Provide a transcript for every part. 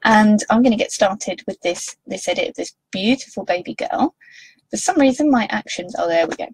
And I'm going to get started with this edit of this beautiful baby girl. For some reason my actions, oh there we go.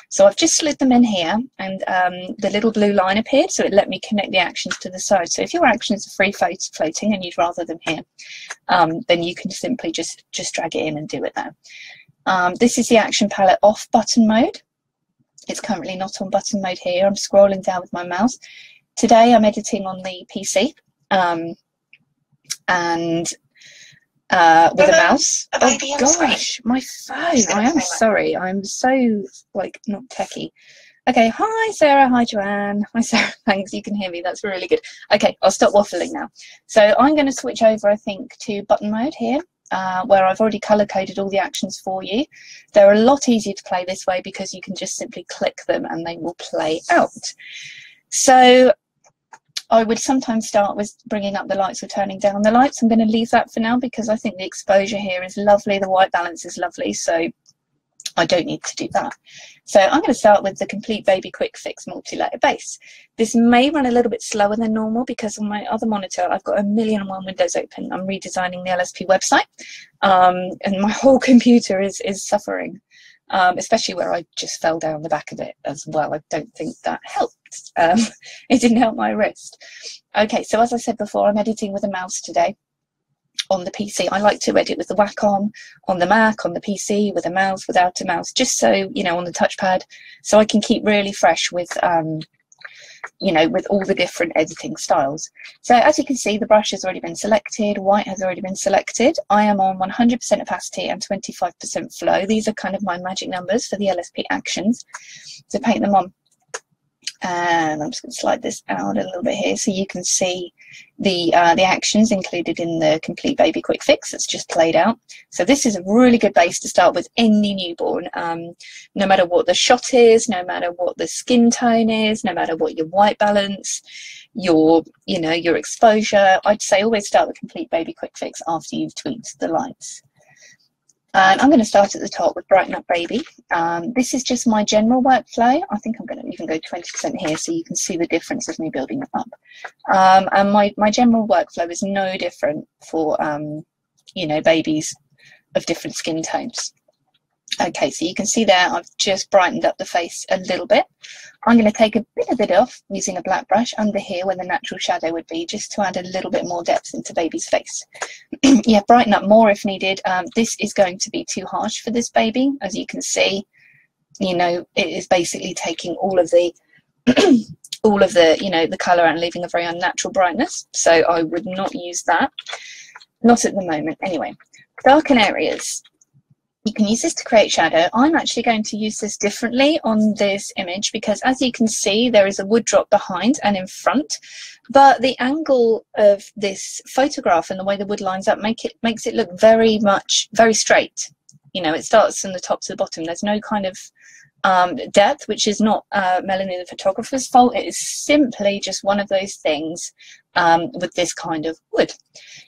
So I've just slid them in here, and the little blue line appeared, so it let me connect the actions to the side. So if your actions are free floating and you'd rather them here, then you can simply just drag it in and do it there. This is the action palette off button mode. It's currently not on button mode here. I'm scrolling down with my mouse. Today I'm editing on the PC and with a mouse. Oh gosh, my phone. I am sorry. I'm so like not techie. Okay, hi Sarah, hi Joanne. Hi Sarah, thanks, you can hear me, that's really good. Okay, I'll stop waffling now. So I'm going to switch over, I think, to button mode here, where I've already color coded all the actions for you. They're a lot easier to play this way because you can just simply click them and they will play out. So I would sometimes start with bringing up the lights or turning down the lights. I'm going to leave that for now because I think the exposure here is lovely, the white balance is lovely, so I don't need to do that. So I'm going to start with the Complete Baby Quick Fix multi-layer base. This may run a little bit slower than normal because on my other monitor I've got 1,000,001 windows open. I'm redesigning the LSP website, and my whole computer is suffering, especially where I just fell down the back of it as well. I don't think that helped. It didn't help my wrist. Okay, so as I said before, I'm editing with a mouse today. On the PC, I like to edit with the Wacom, on the Mac, on the PC, with a mouse, without a mouse, just so, you know, on the touchpad, so I can keep really fresh with, you know, with all the different editing styles. So as you can see, the brush has already been selected, white has already been selected. I am on 100% opacity and 25% flow. These are kind of my magic numbers for the LSP actions to paint them on. And I'm just going to slide this out a little bit here so you can see the actions included in the Complete Baby Quick Fix that's just played out. So this is a really good base to start with any newborn, no matter what the shot is, no matter what the skin tone is, no matter what your white balance, your exposure. I'd say always start with Complete Baby Quick Fix after you've tweaked the lights. And I'm going to start at the top with Brighten Up Baby. This is just my general workflow. I think I'm going to even go 20% here so you can see the difference of me building it up. And my general workflow is no different for, you know, babies of different skin tones. Okay, so you can see there I've just brightened up the face a little bit. I'm going to take a bit of it off using a black brush under here where the natural shadow would be, just to add a little bit more depth into baby's face. Yeah, brighten up more if needed. This is going to be too harsh for this baby. As you can see, you know, it is basically taking all of the all of the, you know, the colour and leaving a very unnatural brightness. So I would not use that. Not at the moment. Anyway, darken areas. You can use this to create shadow. I'm actually going to use this differently on this image because, as you can see, there is a wood drop behind and in front, but the angle of this photograph and the way the wood lines up makes it look very straight. You know, it starts from the top to the bottom. There's no kind of depth, which is not Melanie the photographer's fault. It is simply just one of those things with this kind of wood.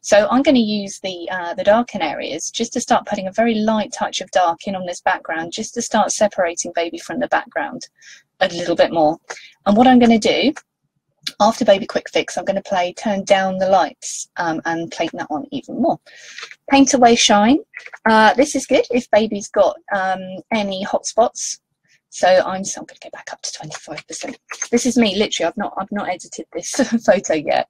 So I'm going to use the darken areas just to start putting a very light touch of dark in on this background, just to start separating baby from the background a little bit more. And what I'm going to do after Baby Quick Fix, I'm going to turn down the lights and paint that on even more. Paint Away Shine. This is good if baby's got any hot spots. So I'm going to go back up to 25%. This is me, literally. I've not edited this photo yet.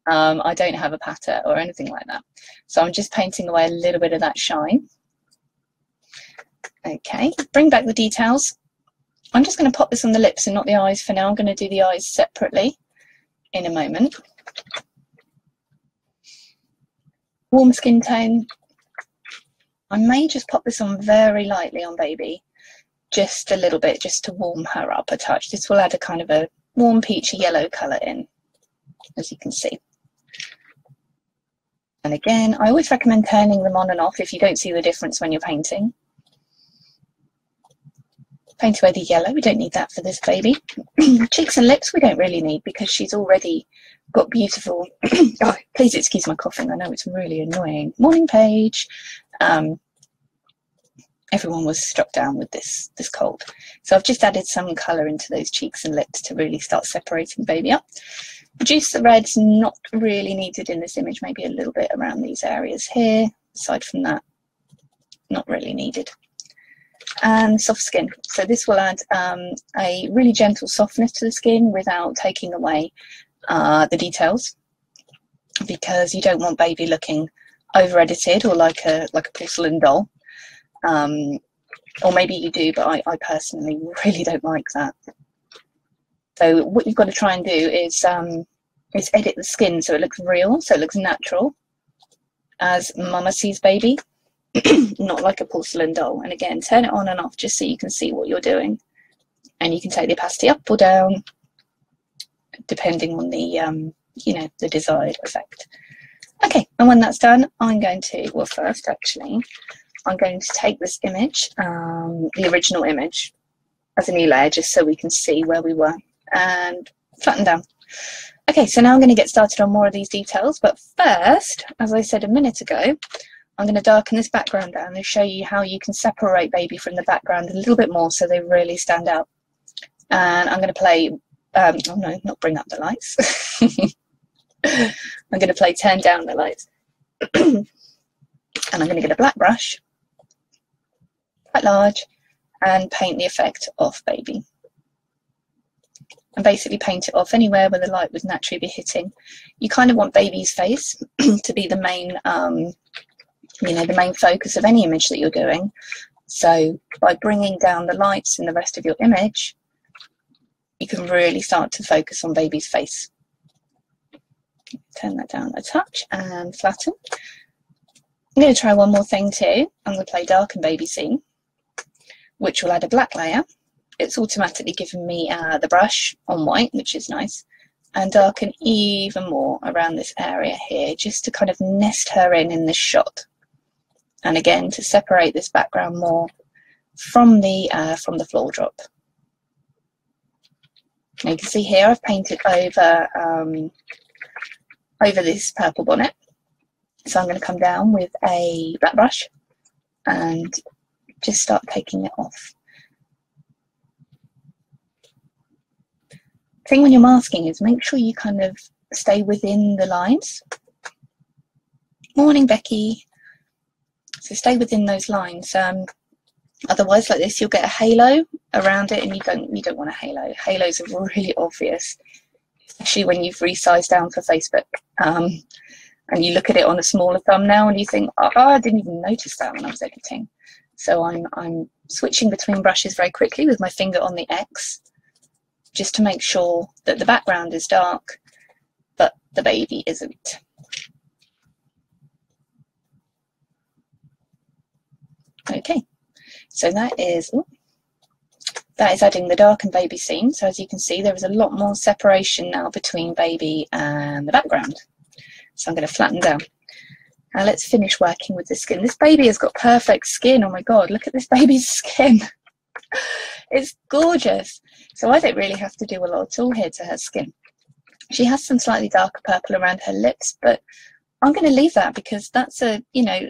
I don't have a patter or anything like that. So I'm just painting away a little bit of that shine. Okay, bring back the details. I'm just going to pop this on the lips and not the eyes for now. I'm going to do the eyes separately in a moment. Warm skin tone. I may just pop this on very lightly on baby. Just a little bit, just to warm her up a touch. This will add a kind of a warm peachy yellow colour in, as you can see. And again, I always recommend turning them on and off if you don't see the difference when you're painting. Paint away the yellow, we don't need that for this baby. Cheeks and lips we don't really need because she's already got beautiful... Oh, please excuse my coughing, I know it's really annoying. Morning, Paige. Everyone was struck down with this cold. So I've just added some colour into those cheeks and lips to really start separating baby up. Reduce the red's not really needed in this image, maybe a little bit around these areas here. Aside from that, not really needed. And soft skin. So this will add a really gentle softness to the skin without taking away the details, because you don't want baby looking over edited or like a porcelain doll. Or maybe you do, but I personally really don't like that. So what you've got to try and do is edit the skin so it looks real, so it looks natural, as mama sees baby, not like a porcelain doll. And again, turn it on and off just so you can see what you're doing. And you can take the opacity up or down, depending on the, you know, the desired effect. Okay, and when that's done, I'm going to, well, first actually, I'm going to take this image, the original image, as a new layer, just so we can see where we were, and flatten down. Okay, so now I'm going to get started on more of these details, but first, as I said a minute ago, I'm going to darken this background down and show you how you can separate baby from the background a little bit more so they really stand out. And I'm going to play, oh no, not bring up the lights. I'm going to play turn down the lights. And I'm going to get a black brush, quite large, and paint the effect off baby. And basically paint it off anywhere where the light would naturally be hitting. You kind of want baby's face to be the main, you know, the main focus of any image that you're doing. So by bringing down the lights in the rest of your image, you can really start to focus on baby's face. Turn that down a touch and flatten. I'm going to try one more thing too. I'm going to play darken baby scene, which will add a black layer. It's automatically given me the brush on white, which is nice, and darken even more around this area here, just to kind of nest her in this shot. And again, to separate this background more from the floor drop. Now you can see here I've painted over over this purple bonnet. So I'm going to come down with a black brush and just start taking it off. The thing when you're masking is make sure you kind of stay within the lines. Morning, Becky. So stay within those lines. Otherwise, like this, you'll get a halo around it, and you don't want a halo. Halos are really obvious, especially when you've resized down for Facebook. And you look at it on a smaller thumbnail and you think, oh, I didn't even notice that when I was editing. So I'm switching between brushes very quickly with my finger on the X, just to make sure that the background is dark, but the baby isn't. Okay, so that is adding the darkened baby scene. So as you can see, there is a lot more separation now between baby and the background. So I'm going to flatten down. Now let's finish working with the skin. This baby has got perfect skin. Oh my God, look at this baby's skin. It's gorgeous. So I don't really have to do a lot at all here to her skin. She has some slightly darker purple around her lips, but I'm going to leave that because that's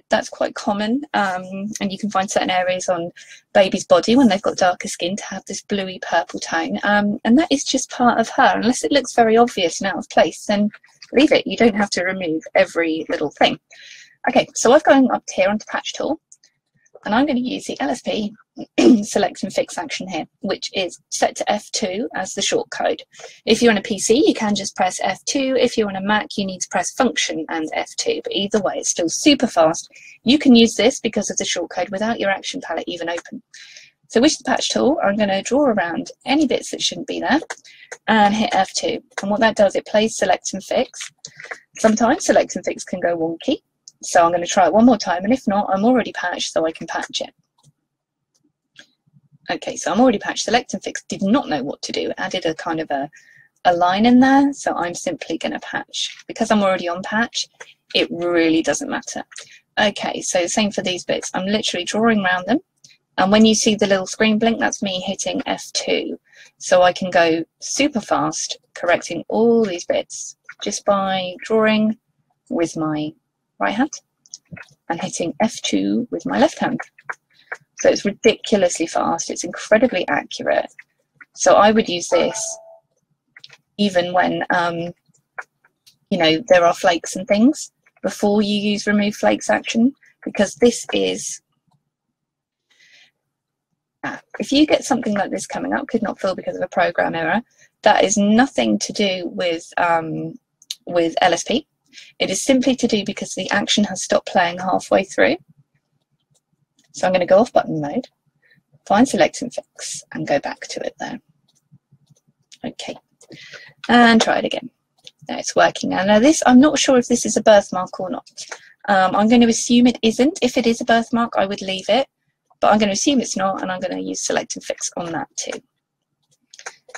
that's quite common. And you can find certain areas on baby's body when they've got darker skin to have this bluey purple tone. And that is just part of her. Unless it looks very obvious and out of place, then leave it. You don't have to remove every little thing. Okay, so I've gone up here onto patch tool, and I'm going to use the LSP select and fix action here, which is set to F2 as the short code. If you're on a PC, you can just press F2. If you're on a Mac, you need to press function and F2, but either way, it's still super fast. You can use this because of the shortcode without your action palette even open. So with the patch tool, I'm going to draw around any bits that shouldn't be there and hit F2. And what that does, it plays select and fix. Sometimes select and fix can go wonky. So I'm going to try it one more time, and if not, I'm already patched, so I can patch it. Okay, so I'm already patched. Select and fix did not know what to do. It added a kind of a line in there, so I'm simply going to patch. Because I'm already on patch, it really doesn't matter. Okay, so same for these bits. I'm literally drawing around them, and when you see the little screen blink, that's me hitting F2. So I can go super fast, correcting all these bits just by drawing with my right hand and hitting F2 with my left hand. So it's ridiculously fast, it's incredibly accurate. So I would use this even when you know, there are flakes and things before you use remove flakes action, because this is, if you get something like this coming up, could not fill because of a program error, that is nothing to do with LSP. It is simply to do because the action has stopped playing halfway through. So I'm going to go off button mode, find select and fix, and go back to it there. Okay, and try it again. Now it's working. Now this, I'm not sure if this is a birthmark or not. I'm going to assume it isn't. If it is a birthmark, I would leave it, but I'm going to assume it's not, and I'm going to use select and fix on that too.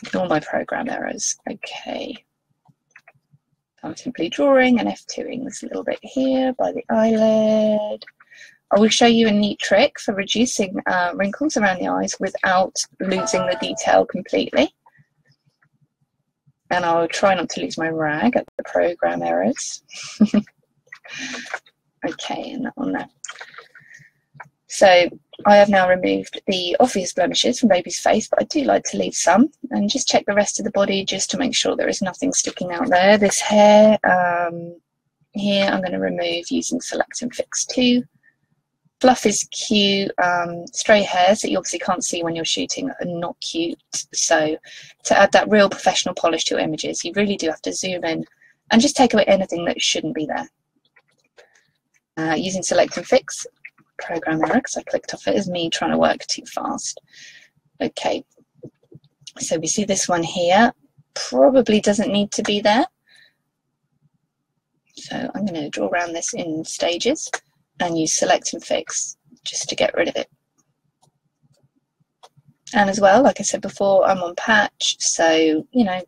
Ignore my program errors. Okay. I'm simply drawing and F2ing this little bit here by the eyelid. I will show you a neat trick for reducing wrinkles around the eyes without losing the detail completely. And I'll try not to lose my rag at the program errors. Okay, and that one there. So I have now removed the obvious blemishes from baby's face, but I do like to leave some and just check the rest of the body just to make sure there is nothing sticking out there. This hair here I'm going to remove using select and fix too. Fluff is cute. Stray hairs that you obviously can't see when you're shooting are not cute. So to add that real professional polish to your images, you really do have to zoom in and just take away anything that shouldn't be there. Using select and fix, program error because I clicked off it, is me trying to work too fast. Okay, so we see this one here probably doesn't need to be there. So I'm going to draw around this in stages and use select and fix just to get rid of it. And as well, like I said before, I'm on patch, so you know,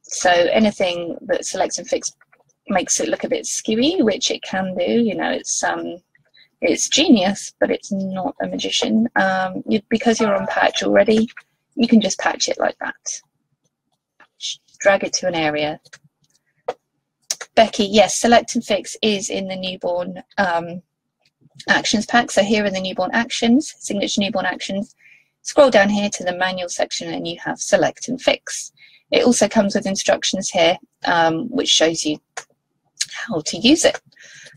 so anything that select and fix makes it look a bit skewy, which it can do, you know, it's genius, but it's not a magician. Because you're on patch already, you can just patch it like that. Drag it to an area. Becky, yes, select and fix is in the newborn actions pack. So here are the newborn actions, signature newborn actions. Scroll down here to the manual section and you have select and fix. It also comes with instructions here, which shows you how to use it.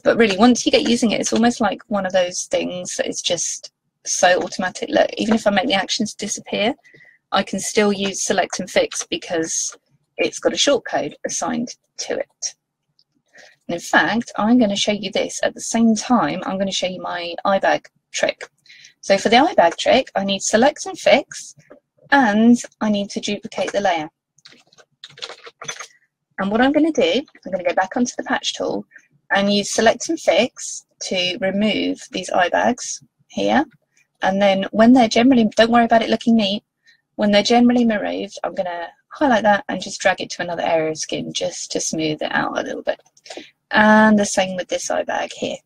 But really, once you get using it, it's almost like one of those things that is just so automatic. Look, even if I make the actions disappear, I can still use select and fix because it's got a shortcode assigned to it. And in fact, I'm going to show you this at the same time. I'm going to show you my eye bag trick. So for the eye bag trick, I need select and fix, and I need to duplicate the layer. And what I'm going to do, I'm going to go back onto the patch tool and use select and fix to remove these eye bags here. And then when they're generally, don't worry about it looking neat, when they're generally removed, I'm going to highlight that and just drag it to another area of skin just to smooth it out a little bit. And the same with this eye bag here.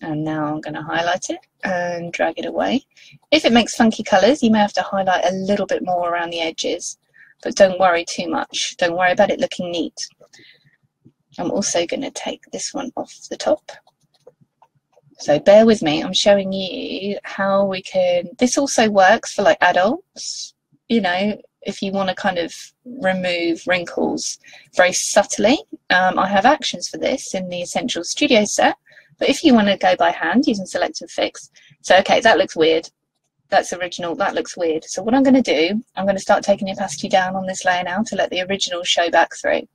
And now I'm going to highlight it and drag it away. If it makes funky colours, you may have to highlight a little bit more around the edges. But don't worry too much. Don't worry about it looking neat. I'm also going to take this one off the top. So bear with me. I'm showing you how we can... This also works for like adults. You know, if you want to kind of remove wrinkles very subtly. I have actions for this in the Essential Studio set. But if you want to go by hand using select and fix. So, okay, that looks weird. That's original, that looks weird. So what I'm going to do, I'm going to start taking the opacity down on this layer now to let the original show back through.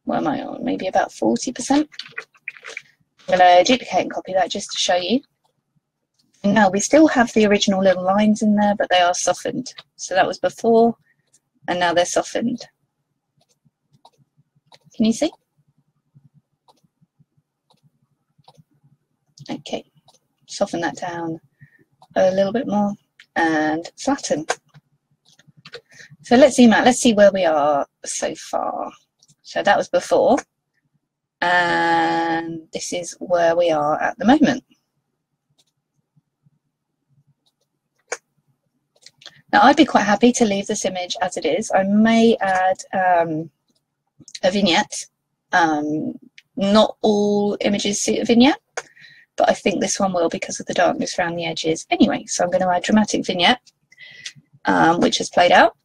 What am I on? Maybe about 40%. I'm going to duplicate and copy that just to show you. And now we still have the original little lines in there, but they are softened. So that was before, and now they're softened. Can you see? Okay. Soften that down a little bit more and flatten. So let's zoom out. Let's see where we are so far. So that was before, and this is where we are at the moment. Now I'd be quite happy to leave this image as it is. I may add a vignette. Not all images suit a vignette, but I think this one will because of the darkness around the edges. Anyway, so I'm going to add dramatic vignette, which has played out.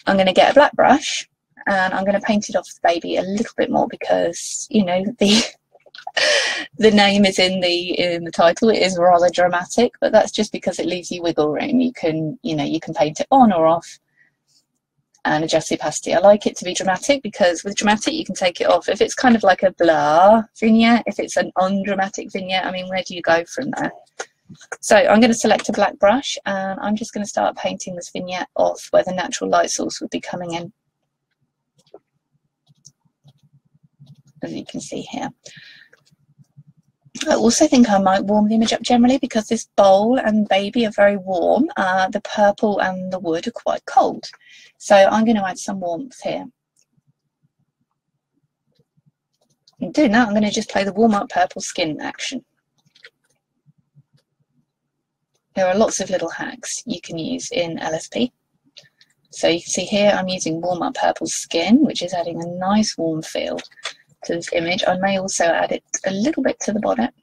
I'm going to get a black brush and I'm going to paint it off the baby a little bit more because, you know, the name is in the title. It is rather dramatic, but that's just because it leaves you wiggle room. You can, you know, you can paint it on or off and adjust the opacity. I like it to be dramatic because with dramatic you can take it off. If it's kind of like a blur vignette, if it's an undramatic vignette, I mean, where do you go from there? So I'm going to select a black brush and I'm just going to start painting this vignette off where the natural light source would be coming in, as you can see here. I also think I might warm the image up generally because this bowl and baby are very warm. The purple and the wood are quite cold. So I'm going to add some warmth here. In doing that, I'm going to just play the warm up purple skin action. There are lots of little hacks you can use in LSP. So you can see here I'm using warm up purple skin, which is adding a nice warm feel to this image. I may also add it a little bit to the bonnet.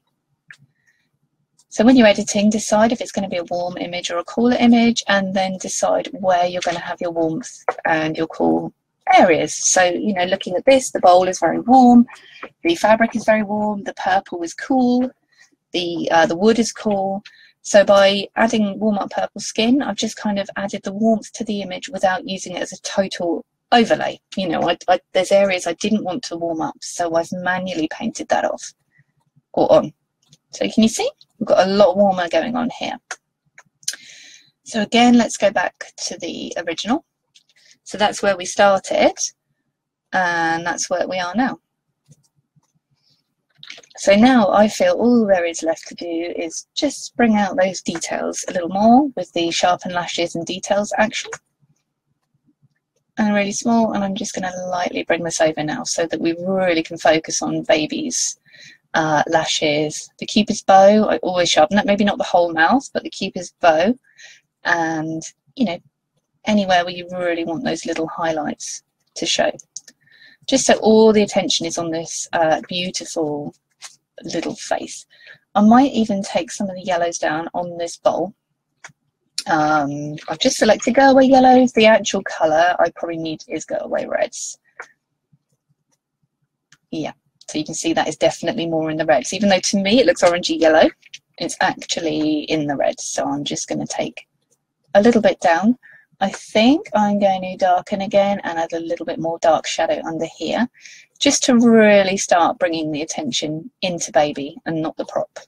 So when you're editing, decide if it's going to be a warm image or a cooler image, and then decide where you're going to have your warmth and your cool areas. So, you know, looking at this, the bowl is very warm, the fabric is very warm, the purple is cool, the wood is cool. So by adding warm up purple skin, I've just kind of added the warmth to the image without using it as a total overlay. You know, there's areas I didn't want to warm up, so I've manually painted that off or on. So can you see? We've got a lot warmer going on here. So again, let's go back to the original. So that's where we started, and that's where we are now. So now I feel all there is left to do is just bring out those details a little more with the sharpen lashes and details action. And really small, and I'm just going to lightly bring this over now so that we really can focus on baby's lashes. The cupid's bow, I always sharpen that, maybe not the whole mouth, but the cupid's bow, and, you know, anywhere where you really want those little highlights to show. Just so all the attention is on this beautiful little face. I might even take some of the yellows down on this bowl. I've just selected go away yellows. The actual colour I probably need is go away reds. Yeah, so you can see that is definitely more in the reds. Even though to me it looks orangey yellow, it's actually in the reds. So I'm just going to take a little bit down. I think I'm going to darken again and add a little bit more dark shadow under here, just to really start bringing the attention into baby and not the prop.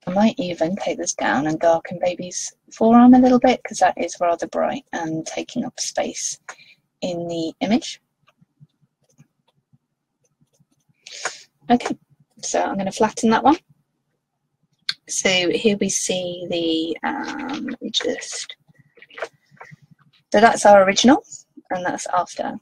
I might even take this down and darken baby's forearm a little bit because that is rather bright and taking up space in the image. Okay, so I'm going to flatten that one. So here we see the, let me just, so that's our original and that's after.